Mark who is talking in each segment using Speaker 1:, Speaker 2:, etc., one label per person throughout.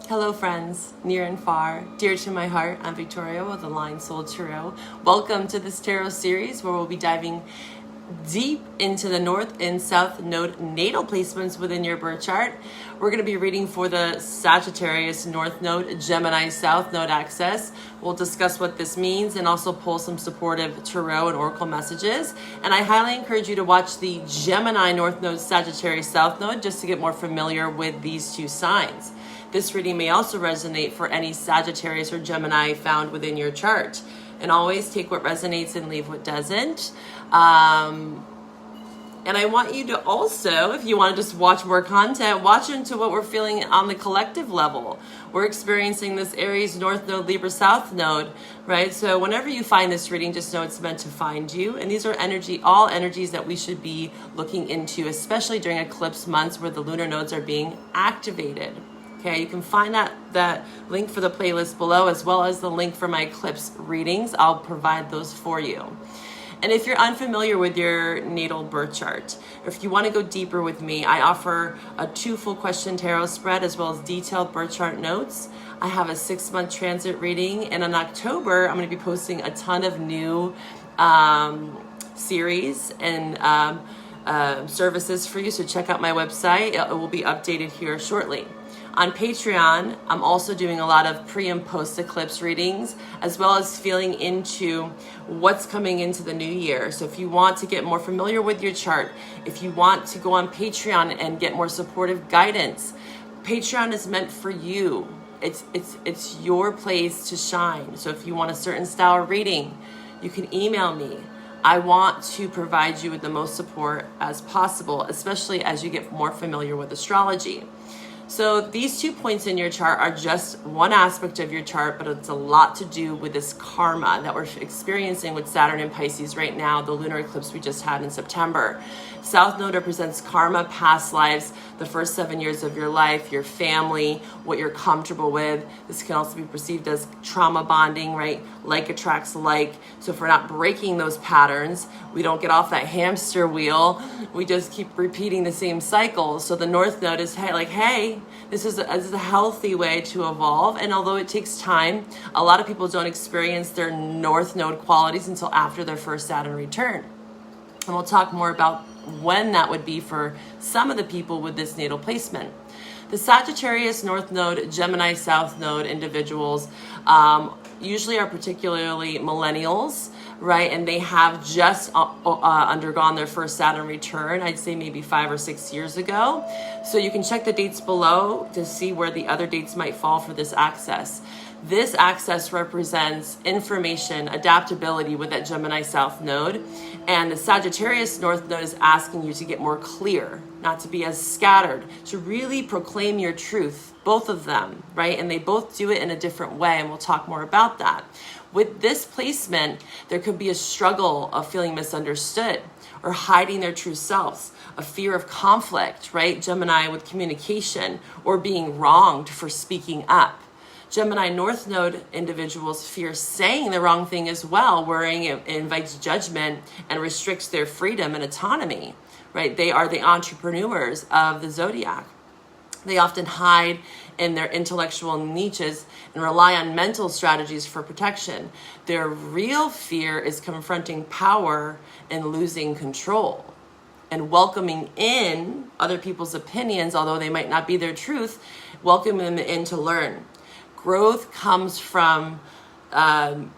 Speaker 1: Hello friends, near and far, dear to my heart, I'm Victoria with Aligned Soul Tarot. Welcome to this tarot series where we'll be diving deep into the North and South Node natal placements within your birth chart. We're going to be reading for the Sagittarius North Node, Gemini South Node access. We'll discuss what this means and also pull some supportive tarot and oracle messages. And I highly encourage you to watch the Gemini North Node, Sagittarius South Node just to get more familiar with these two signs. This reading may also resonate for any Sagittarius or Gemini found within your chart. And always take what resonates and leave what doesn't. And I want you to also, if you want to just watch more content, watch into what we're feeling on the collective level. We're experiencing this Aries North Node, Libra South Node, right? So whenever you find this reading, just know it's meant to find you. And these are all energies that we should be looking into, especially during eclipse months where the lunar nodes are being activated. Okay, you can find that link for the playlist below, as well as the link for my eclipse readings. I'll provide those for you. And if you're unfamiliar with your natal birth chart, or if you want to go deeper with me, I offer a 2 full question tarot spread as well as detailed birth chart notes. I have a 6-month transit reading, and in October, I'm going to be posting a ton of new series and services for you. So check out my website. It will be updated here shortly. On Patreon, I'm also doing a lot of pre and post eclipse readings, as well as feeling into what's coming into the new year. So if you want to get more familiar with your chart, if you want to go on Patreon and get more supportive guidance, Patreon is meant for you. It's your place to shine. So if you want a certain style of reading, you can email me. I want to provide you with the most support as possible, especially as you get more familiar with astrology. So these 2 points in your chart are just one aspect of your chart, but it's a lot to do with this karma that we're experiencing with Saturn and Pisces right now, the lunar eclipse we just had in September. South Node represents karma, past lives, the first 7 years of your life, your family, what you're comfortable with. This can also be perceived as trauma bonding, right? Like attracts like. So if we're not breaking those patterns, we don't get off that hamster wheel. We just keep repeating the same cycles. So the North Node is like, hey, this is a healthy way to evolve. And although it takes time, a lot of people don't experience their North Node qualities until after their first Saturn return. And we'll talk more about when that would be for some of the people with this natal placement. The Sagittarius North Node, Gemini South Node individuals usually are particularly millennials, right? And they have just undergone their first Saturn return, I'd say maybe 5 or 6 years ago. So you can check the dates below to see where the other dates might fall for this access. This access represents information, adaptability with that Gemini South Node. And the Sagittarius North Node is asking you to get more clear, not to be as scattered, to really proclaim your truth, both of them, right? And they both do it in a different way, and we'll talk more about that. With this placement, there could be a struggle of feeling misunderstood or hiding their true selves, a fear of conflict, right? Gemini with communication or being wronged for speaking up. Gemini North Node individuals fear saying the wrong thing as well, worrying it invites judgment and restricts their freedom and autonomy, right? They are the entrepreneurs of the zodiac. They often hide in their intellectual niches and rely on mental strategies for protection. Their real fear is confronting power and losing control, and welcoming in other people's opinions, although they might not be their truth, welcoming them in to learn. Growth comes from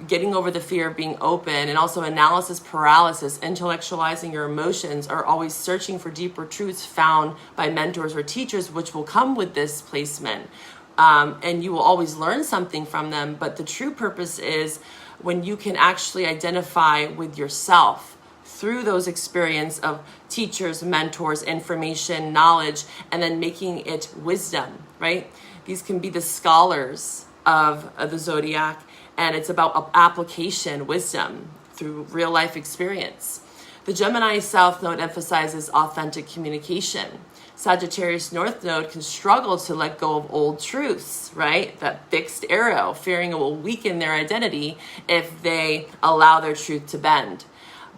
Speaker 1: getting over the fear of being open, and also analysis paralysis, intellectualizing your emotions, or always searching for deeper truths found by mentors or teachers, which will come with this placement. And you will always learn something from them. But the true purpose is when you can actually identify with yourself through those experience of teachers, mentors, information, knowledge, and then making it wisdom, right? These can be the scholars of the zodiac, and it's about application, wisdom through real life experience. The Gemini South Node emphasizes authentic communication. Sagittarius North Node can struggle to let go of old truths, right? That fixed arrow, fearing it will weaken their identity if they allow their truth to bend.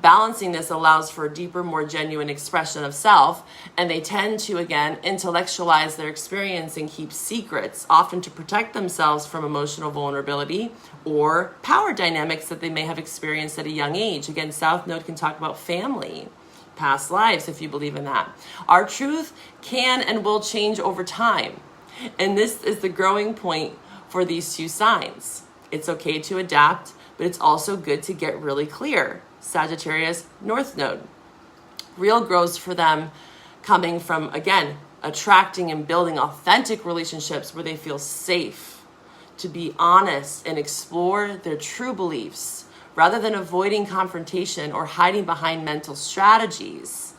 Speaker 1: Balancing this allows for a deeper, more genuine expression of self, and they tend to, again, intellectualize their experience and keep secrets, often to protect themselves from emotional vulnerability or power dynamics that they may have experienced at a young age. Again, South Node can talk about family, past lives, if you believe in that. Our truth can and will change over time, and this is the growing point for these two signs. It's okay to adapt, but it's also good to get really clear. Sagittarius North Node. Real growth for them coming from, again, attracting and building authentic relationships where they feel safe to be honest and explore their true beliefs rather than avoiding confrontation or hiding behind mental strategies.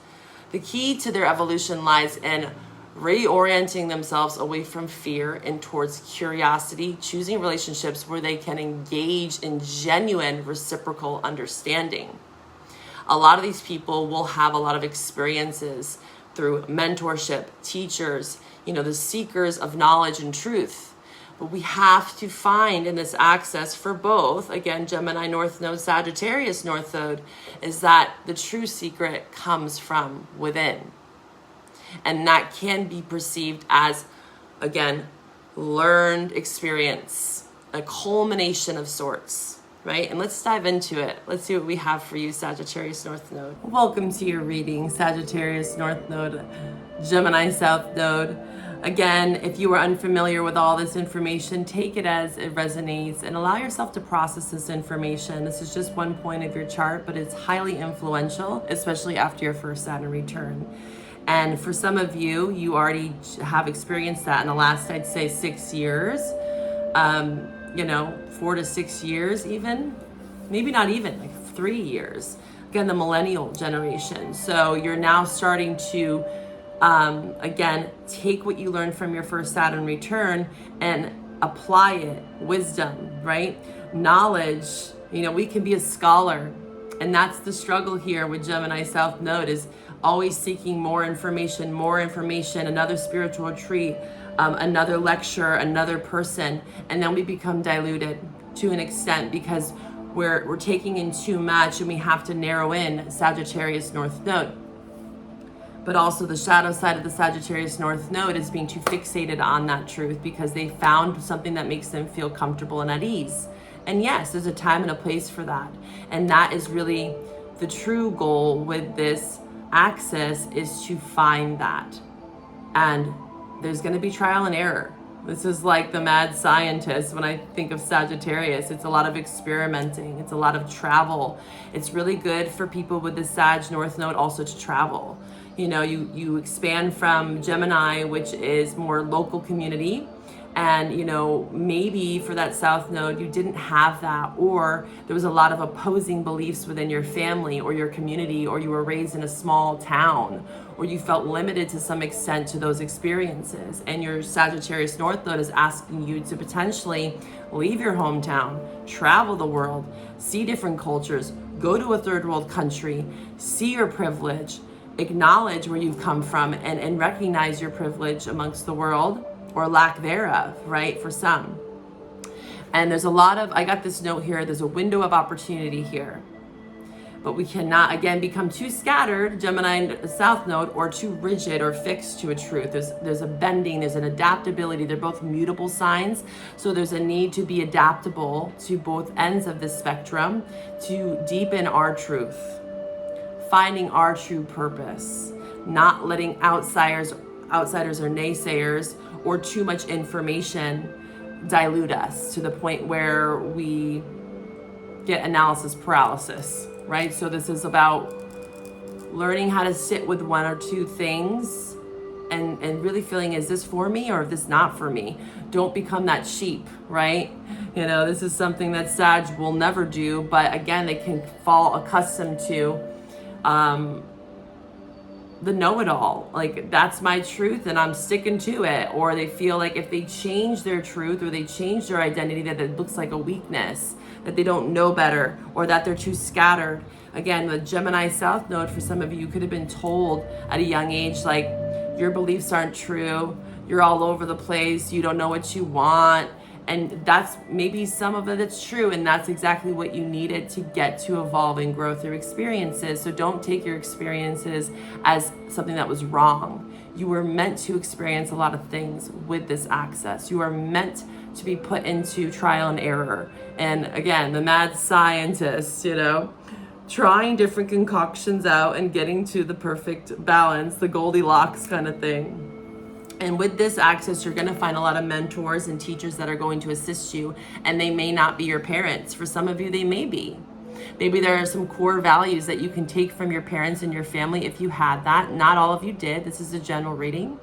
Speaker 1: The key to their evolution lies in reorienting themselves away from fear and towards curiosity, choosing relationships where they can engage in genuine reciprocal understanding. A lot of these people will have a lot of experiences through mentorship, teachers, the seekers of knowledge and truth. But we have to find in this access for both, again, Gemini North Node, Sagittarius North Node, is that the true secret comes from within. And that can be perceived as, again, learned experience, a culmination of sorts, right? And let's dive into it. Let's see what we have for you, Sagittarius North Node. Welcome to your reading, Sagittarius North Node, Gemini South Node. Again, if you are unfamiliar with all this information, take it as it resonates and allow yourself to process this information. This is just one point of your chart, but it's highly influential, especially after your first Saturn return. And for some of you, you already have experienced that in the last, I'd say, 6 years, 4 to 6 years even, maybe not even, like 3 years. Again, the millennial generation. So you're now starting to, again, take what you learned from your first Saturn return and apply it. Wisdom, right? Knowledge, we can be a scholar. And that's the struggle here with Gemini South Node, is always seeking more information, another spiritual retreat, another lecture, another person, and then we become diluted to an extent because we're taking in too much and we have to narrow in Sagittarius North Node. But also the shadow side of the Sagittarius North Node is being too fixated on that truth because they found something that makes them feel comfortable and at ease. And yes, there's a time and a place for that. And that is really the true goal with this access, is to find that. And there's going to be trial and error. This is like the mad scientist. When I think of Sagittarius, it's a lot of experimenting. It's a lot of travel. It's really good for people with the Sag North Node also to travel. You expand from Gemini, which is more local community. And, maybe for that South Node, you didn't have that, or there was a lot of opposing beliefs within your family or your community, or you were raised in a small town, or you felt limited to some extent to those experiences. And your Sagittarius North Node is asking you to potentially leave your hometown, travel the world, see different cultures, go to a third world country, see your privilege, acknowledge where you've come from, and recognize your privilege amongst the world, or lack thereof, right, for some. And there's a lot of, I got this note here, there's a window of opportunity here. But we cannot, again, become too scattered, Gemini South Node, or too rigid or fixed to a truth. There's a bending, there's an adaptability. They're both mutable signs. So there's a need to be adaptable to both ends of the spectrum to deepen our truth, finding our true purpose, not letting outsiders or naysayers or too much information dilute us to the point where we get analysis paralysis, right? So this is about learning how to sit with one or two things and really feeling, is this for me or is this not for me? Don't become that sheep, right? This is something that Sag will never do, but again, they can fall accustomed to the know-it-all, like that's my truth and I'm sticking to it. Or they feel like if they change their truth or they change their identity, that it looks like a weakness, that they don't know better, or that they're too scattered. Again, the Gemini South Node, for some of you, could have been told at a young age, like, your beliefs aren't true, you're all over the place, you don't know what you want, And that's maybe some of it that's true, and that's exactly what you needed to get to evolve and grow through experiences. So don't take your experiences as something that was wrong. You were meant to experience a lot of things with this access. You are meant to be put into trial and error. And again, the mad scientist, you know, trying different concoctions out and getting to the perfect balance, the Goldilocks kind of thing. And with this access, you're going to find a lot of mentors and teachers that are going to assist you, and they may not be your parents. For some of you, they may be. Maybe there are some core values that you can take from your parents and your family if you had that. Not all of you did. This is a general reading.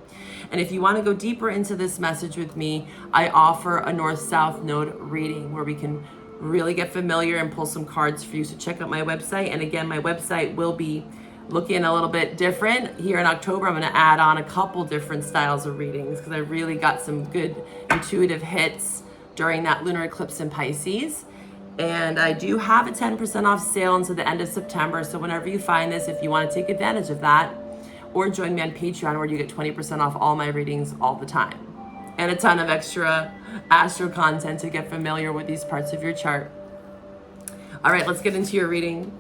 Speaker 1: And if you want to go deeper into this message with me, I offer a North-South Node reading where we can really get familiar and pull some cards for you. So check out my website. And again, my website will be looking a little bit different. Here in October, I'm going to add on a couple different styles of readings because I really got some good intuitive hits during that lunar eclipse in Pisces. And I do have a 10% off sale until the end of September. So whenever you find this, if you want to take advantage of that, or join me on Patreon where you get 20% off all my readings all the time. And a ton of extra astro content to get familiar with these parts of your chart. All right, let's get into your reading.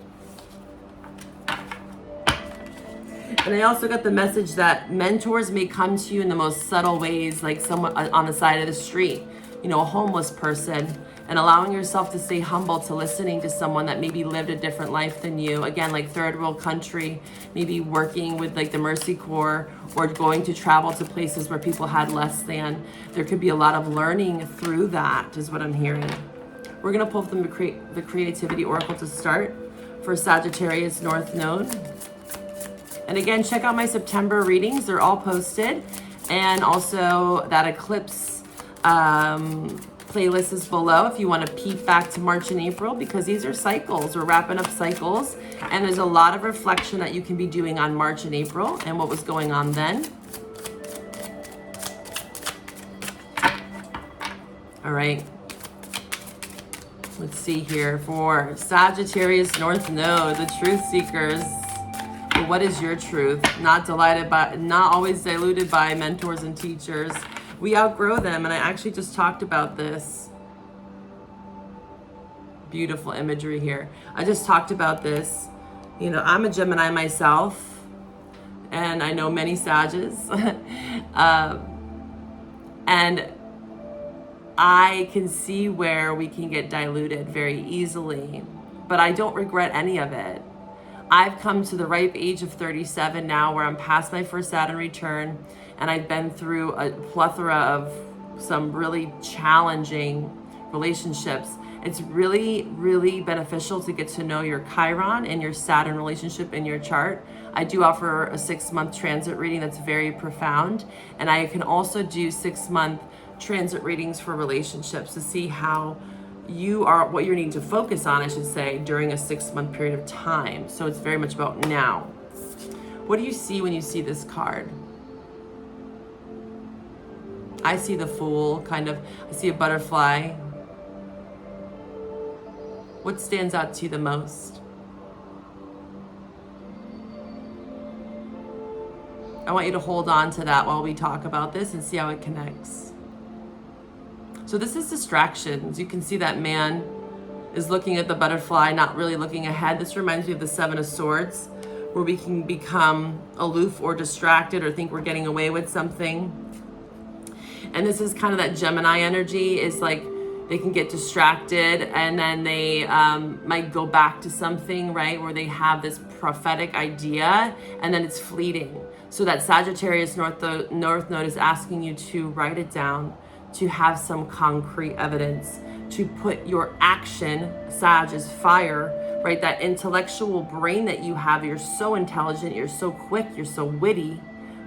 Speaker 1: And I also got the message that mentors may come to you in the most subtle ways, like someone on the side of the street, you know, a homeless person, and allowing yourself to stay humble to listening to someone that maybe lived a different life than you. Again, like third world country, maybe working with like the Mercy Corps or going to travel to places where people had less than. There could be a lot of learning through that is what I'm hearing. We're gonna pull from the Creativity Oracle to start for Sagittarius North Node. And again, check out my September readings. They're all posted. And also that eclipse playlist is below if you want to peek back to March and April, because these are cycles. We're wrapping up cycles. And there's a lot of reflection that you can be doing on March and April and what was going on then. All right. Let's see here for Sagittarius North Node, the truth seekers. What is your truth? Not always diluted by mentors and teachers. We outgrow them, and I actually just talked about this. Beautiful imagery here. I just talked about this. You know, I'm a Gemini myself, and I know many Sages. And I can see where we can get diluted very easily, but I don't regret any of it. I've come to the ripe age of 37 now, where I'm past my first Saturn return, and I've been through a plethora of some really challenging relationships. It's really, really beneficial to get to know your Chiron and your Saturn relationship in your chart. I do offer a 6-month transit reading that's very profound, and I can also do 6-month transit readings for relationships to see how you are, what you're needing to focus on, I should say, during a 6-month period of time. So it's very much about now. What do you see when you see this card? I see the Fool, kind of. I see a butterfly. What stands out to you the most? I want you to hold on to that while we talk about this and see how it connects. So this is distractions. You can see that man is looking at the butterfly, not really looking ahead. This reminds me of the Seven of Swords, where we can become aloof or distracted or think we're getting away with something. And this is kind of that Gemini energy, is like they can get distracted and then they might go back to something, right, where they have this prophetic idea and then it's fleeting. So that Sagittarius North Node is asking you to write it down, to have some concrete evidence, to put your action, Sag is fire, right? That intellectual brain that you have, you're so intelligent, you're so quick, you're so witty,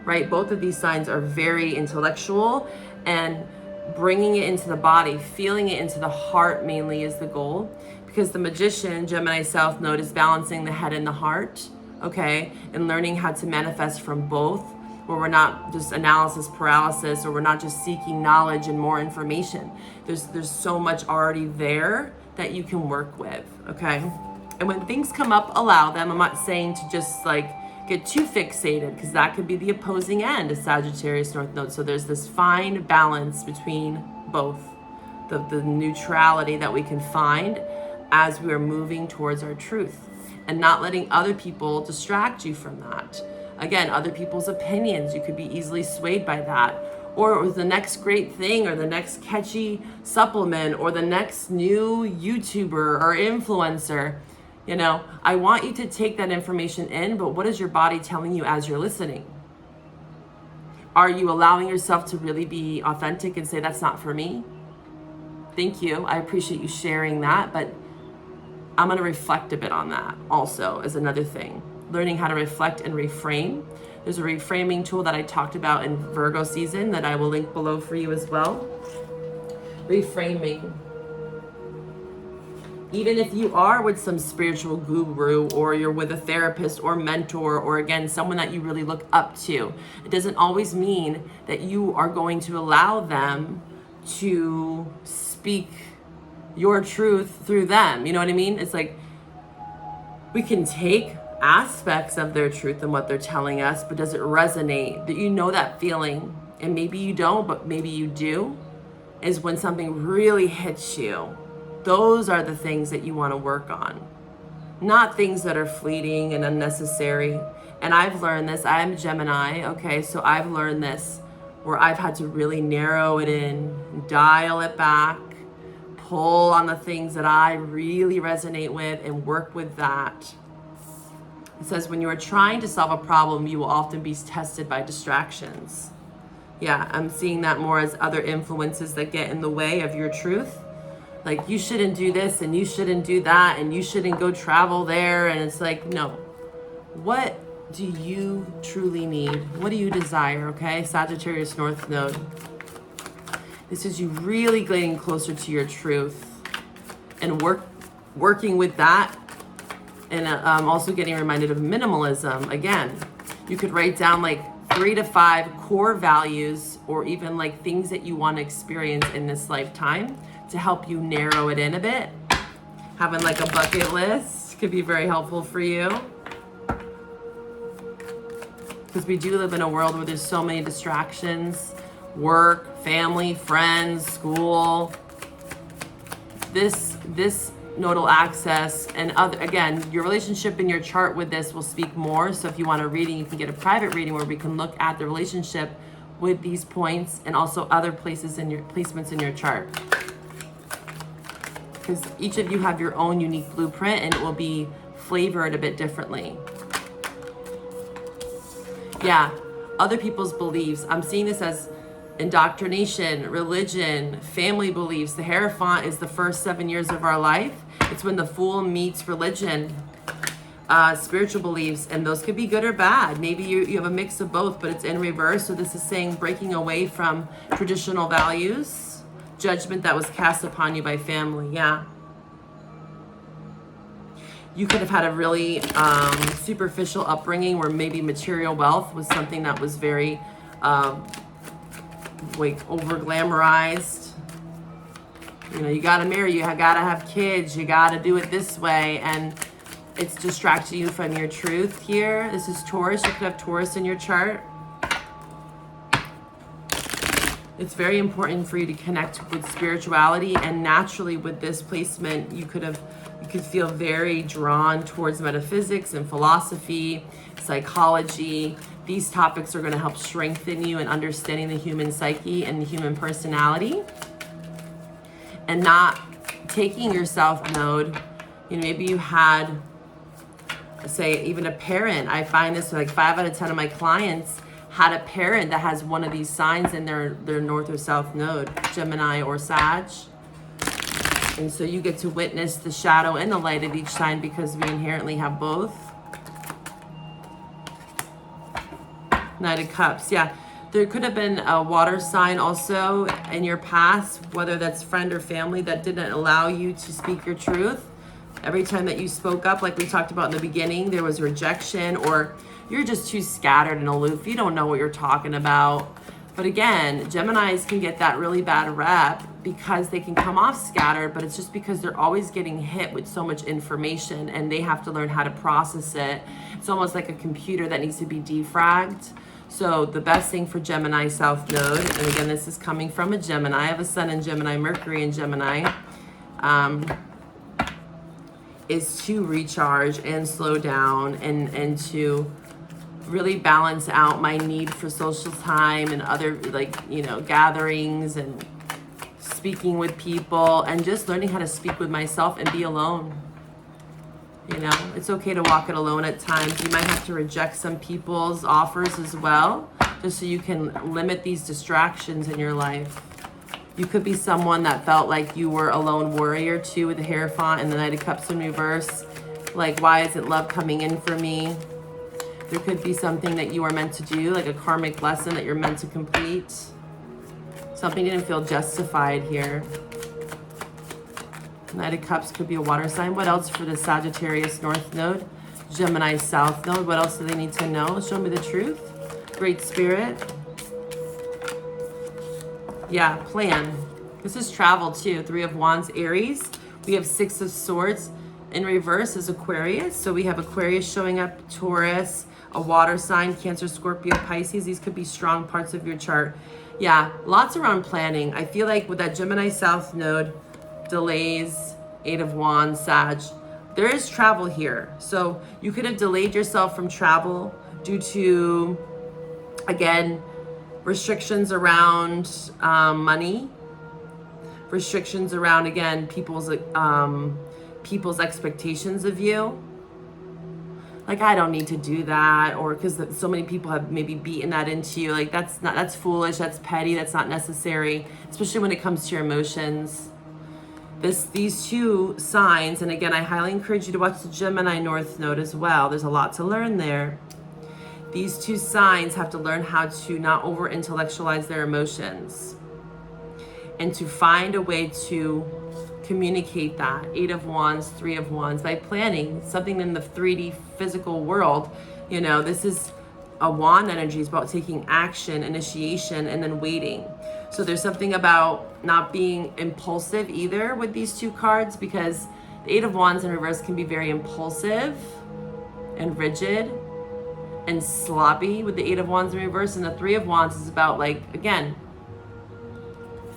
Speaker 1: right? Both of these signs are very intellectual, and bringing it into the body, feeling it into the heart mainly is the goal, because the Magician, Gemini South Node, is balancing the head and the heart, okay? And learning how to manifest from both, where we're not just analysis paralysis, or we're not just seeking knowledge and more information. There's so much already there that you can work with, okay? And when things come up, allow them. I'm not saying to just like get too fixated, because that could be the opposing end of Sagittarius North Node. So there's this fine balance between both, the neutrality that we can find as we are moving towards our truth, and not letting other people distract you from that. Again, other people's opinions, you could be easily swayed by that. Or it was the next great thing, or the next catchy supplement, or the next new YouTuber or influencer. You know, I want you to take that information in, but what is your body telling you as you're listening? Are you allowing yourself to really be authentic and say, that's not for me? Thank you. I appreciate you sharing that, but I'm going to reflect a bit on that also as another thing. Learning how to reflect and reframe. There's a reframing tool that I talked about in Virgo season that I will link below for you as well. Reframing. Even if you are with some spiritual guru, or you're with a therapist or mentor, or again, someone that you really look up to, it doesn't always mean that you are going to allow them to speak your truth through them. You know what I mean? It's like we can take aspects of their truth and what they're telling us, but does it resonate? That you know that feeling, and maybe you don't, but maybe you do, is when something really hits you. Those are the things that you want to work on, not things that are fleeting and unnecessary. And I've learned this. I'm Gemini, okay? So I've learned this where I've had to really narrow it in, dial it back, pull on the things that I really resonate with and work with that. It says, when you are trying to solve a problem, you will often be tested by distractions. Yeah, I'm seeing that more as other influences that get in the way of your truth. Like, you shouldn't do this and you shouldn't do that and you shouldn't go travel there. And it's like, no. What do you truly need? What do you desire, okay? Sagittarius North Node. This is you really getting closer to your truth and working with that. And also getting reminded of minimalism. Again, you could write down like 3 to 5 core values, or even like things that you want to experience in this lifetime to help you narrow it in a bit. Having like a bucket list could be very helpful for you. Because we do live in a world where there's so many distractions. Work, family, friends, school. This nodal access and other, again, your relationship in your chart with this will speak more. So if you want a reading, you can get a private reading where we can look at the relationship with these points and also other places in your placements in your chart. Because each of you have your own unique blueprint and it will be flavored a bit differently. Yeah, other people's beliefs. I'm seeing this as indoctrination, religion, family beliefs. The Hierophant is the first 7 years of our life. It's when the Fool meets religion, spiritual beliefs, and those could be good or bad. Maybe you have a mix of both, but it's in reverse. So this is saying breaking away from traditional values, judgment that was cast upon you by family. Yeah. You could have had a really superficial upbringing where maybe material wealth was something that was very like over glamorized. You know, you gotta marry, you gotta have kids, you gotta do it this way, and it's distracting you from your truth here. This is Taurus. You could have Taurus in your chart. It's very important for you to connect with spirituality, and naturally with this placement, you could feel very drawn towards metaphysics and philosophy, psychology. These topics are going to help strengthen you in understanding the human psyche and the human personality, and not taking your South Node. You know, maybe you had, say, even a parent. I find this like 5 out of 10 of my clients had a parent that has one of these signs in their North or South Node, Gemini or Sag. And so you get to witness the shadow and the light of each sign because we inherently have both. Knight of Cups, yeah. There could have been a water sign also in your past, whether that's friend or family, that didn't allow you to speak your truth. Every time that you spoke up, like we talked about in the beginning, there was rejection, or you're just too scattered and aloof. You don't know what you're talking about. But again, Geminis can get that really bad rep because they can come off scattered, but it's just because they're always getting hit with so much information and they have to learn how to process it. It's almost like a computer that needs to be defragged. So the best thing for Gemini South Node, and again, this is coming from a Gemini. I have a Sun in Gemini, Mercury in Gemini, is to recharge and slow down and to really balance out my need for social time and other, like, you know, gatherings and speaking with people and just learning how to speak with myself and be alone. You know, it's okay to walk it alone at times. You might have to reject some people's offers as well, just so you can limit these distractions in your life. You could be someone that felt like you were a lone warrior too, with the Hierophant and the Knight of Cups in reverse. Like, why isn't love coming in for me? There could be something that you are meant to do, like a karmic lesson that you're meant to complete. Something didn't feel justified here. Knight of Cups could be a water sign. What else for the Sagittarius North Node? Gemini South Node. What else do they need to know? Show me the truth. Great Spirit. Yeah, plan. This is travel too. 3 of Wands, Aries. We have 6 of Swords in reverse is Aquarius. So we have Aquarius showing up, Taurus, a water sign, Cancer, Scorpio, Pisces. These could be strong parts of your chart. Yeah, lots around planning. I feel like with that Gemini South Node, delays, 8 of Wands, Sag, there is travel here. So you could have delayed yourself from travel due to, again, restrictions around money, restrictions around, again, people's expectations of you. Like, I don't need to do that, or because so many people have maybe beaten that into you. Like, that's foolish, that's petty, that's not necessary, especially when it comes to your emotions. These 2 signs, and again, I highly encourage you to watch the Gemini North Node as well. There's a lot to learn there. These 2 signs have to learn how to not over-intellectualize their emotions and to find a way to communicate that. 8 of Wands, 3 of Wands, by planning something in the 3D physical world. You know, this is a wand energy, is about taking action, initiation, and then waiting. So there's something about not being impulsive either with these 2 cards, because the 8 of Wands in reverse can be very impulsive and rigid and sloppy with the 8 of Wands in reverse, and the 3 of Wands is about, like, again,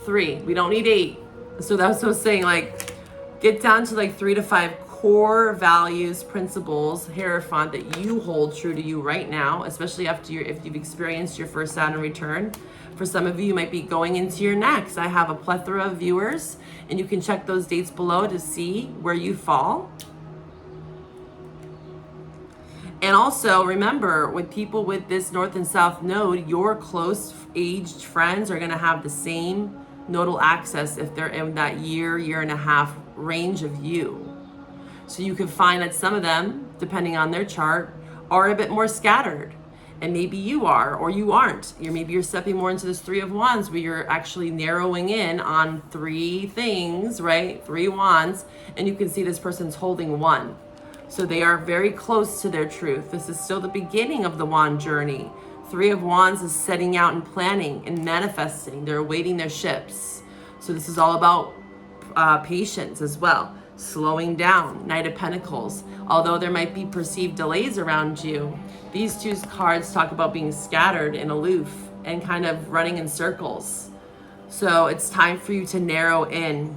Speaker 1: 3. We don't need 8. So that's what I was saying, like, get down to like 3 to 5 core values, principles, Hierophant, that you hold true to you right now, especially after if you've experienced your first Saturn return. For some of you, you might be going into your next. I have a plethora of viewers, and you can check those dates below to see where you fall. And also remember, with people with this North and South Node, your close aged friends are going to have the same nodal access if they're in that year and a half range of you. So you can find that some of them, depending on their chart, are a bit more scattered. And maybe you are, or you aren't. Maybe you're stepping more into this 3 of Wands, where you're actually narrowing in on 3 things, right? 3 wands, and you can see this person's holding 1. So they are very close to their truth. This is still the beginning of the wand journey. 3 of Wands is setting out and planning and manifesting. They're awaiting their ships. So this is all about patience as well. Slowing down. Knight of Pentacles. Although there might be perceived delays around you, these 2 cards talk about being scattered and aloof and kind of running in circles. So it's time for you to narrow in.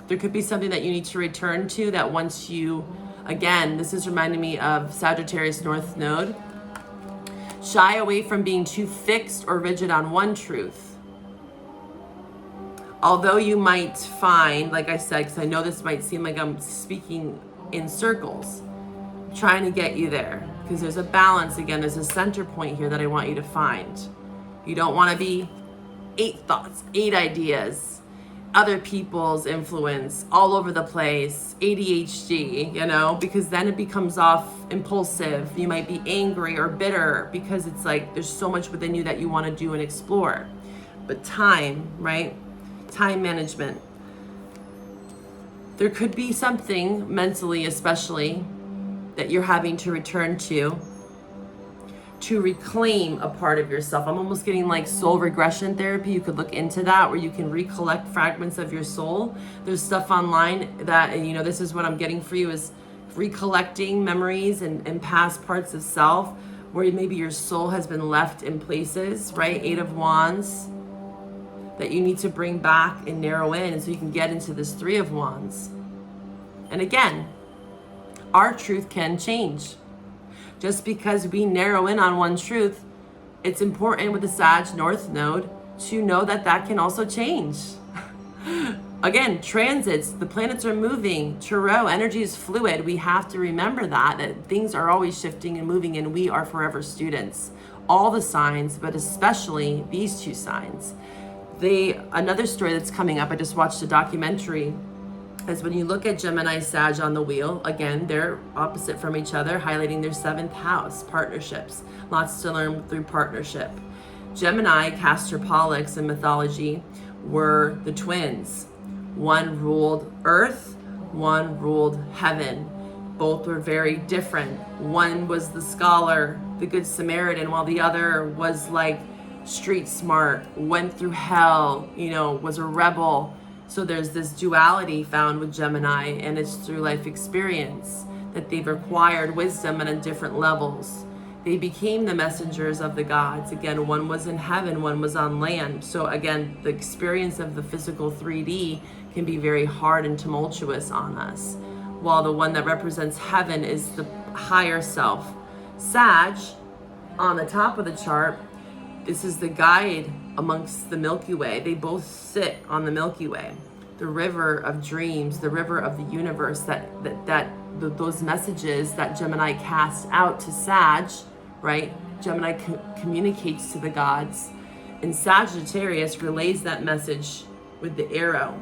Speaker 1: There could be something that you need to return to that once you, again, this is reminding me of Sagittarius North Node. Shy away from being too fixed or rigid on one truth. Although you might find, like I said, because I know this might seem like I'm speaking in circles, trying to get you there, because there's a balance. Again, there's a center point here that I want you to find. You don't want to be 8 thoughts, 8 ideas, other people's influence all over the place, ADHD, you know, because then it becomes off impulsive. You might be angry or bitter because it's like there's so much within you that you want to do and explore. But time, right? Time management. There could be something mentally, especially, that you're having to return to reclaim a part of yourself. I'm almost getting like soul regression therapy. You could look into that, where you can recollect fragments of your soul. There's stuff online that, you know, this is what I'm getting for you, is recollecting memories and past parts of self, where maybe your soul has been left in places, right? 8 of Wands, that you need to bring back and narrow in so you can get into this 3 of Wands. And again, our truth can change. Just because we narrow in on one truth, it's important with the Sag North Node to know that that can also change. Again, transits, the planets are moving. Tarot, energy is fluid. We have to remember that things are always shifting and moving, and we are forever students. All the signs, but especially these 2 signs. Another story that's coming up, I just watched a documentary, is when you look at Gemini, Sag on the wheel, again, they're opposite from each other, highlighting their 7th house, partnerships. Lots to learn through partnership. Gemini, Castor Pollux in mythology, were the twins. One ruled earth, one ruled heaven. Both were very different. One was the scholar, the good Samaritan, while the other was like street smart, went through hell, was a rebel. So there's this duality found with Gemini, and it's through life experience that they've acquired wisdom on different levels. They became the messengers of the gods. Again, one was in heaven, one was on land. So again, the experience of the physical 3D can be very hard and tumultuous on us, while the one that represents heaven is the higher self. Sag, on the top of the chart, this is the guide amongst the Milky Way. They both sit on the Milky Way, the river of dreams, the river of the universe, those messages that Gemini casts out to Sag, right? Gemini communicates to the gods, and Sagittarius relays that message with the arrow.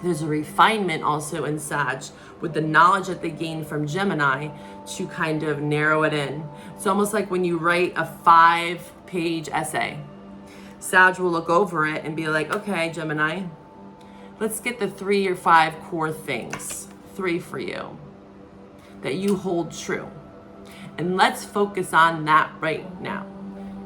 Speaker 1: There's a refinement also in Sag with the knowledge that they gain from Gemini to kind of narrow it in. It's almost like when you write a 5-page essay. Sag will look over it and be like, okay, Gemini, let's get the 3 or 5 core things, 3 for you, that you hold true. And let's focus on that right now.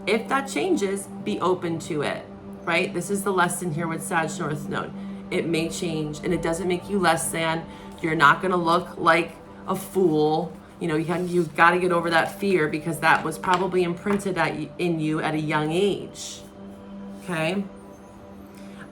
Speaker 1: If that changes, be open to it, right? This is the lesson here with Sag North Node. It may change, and it doesn't make you less than. You're not gonna look like a fool. You've got to get over that fear, because that was probably imprinted in you at a young age. Okay?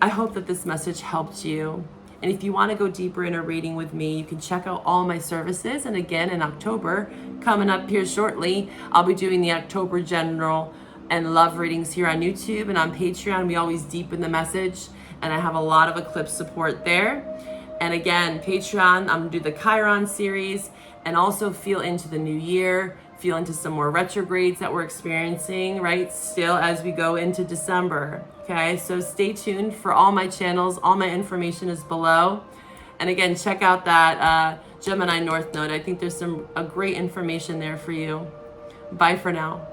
Speaker 1: I hope that this message helped you. And if you want to go deeper in a reading with me, you can check out all my services. And again, in October, coming up here shortly, I'll be doing the October general and love readings here on YouTube and on Patreon. We always deepen the message, and I have a lot of eclipse support there. And again, Patreon, I'm gonna do the Chiron series, and also feel into the new year, feel into some more retrogrades that we're experiencing, right? Still as we go into December, okay? So stay tuned for all my channels. All my information is below. And again, check out that Gemini North Node. I think there's a great information there for you. Bye for now.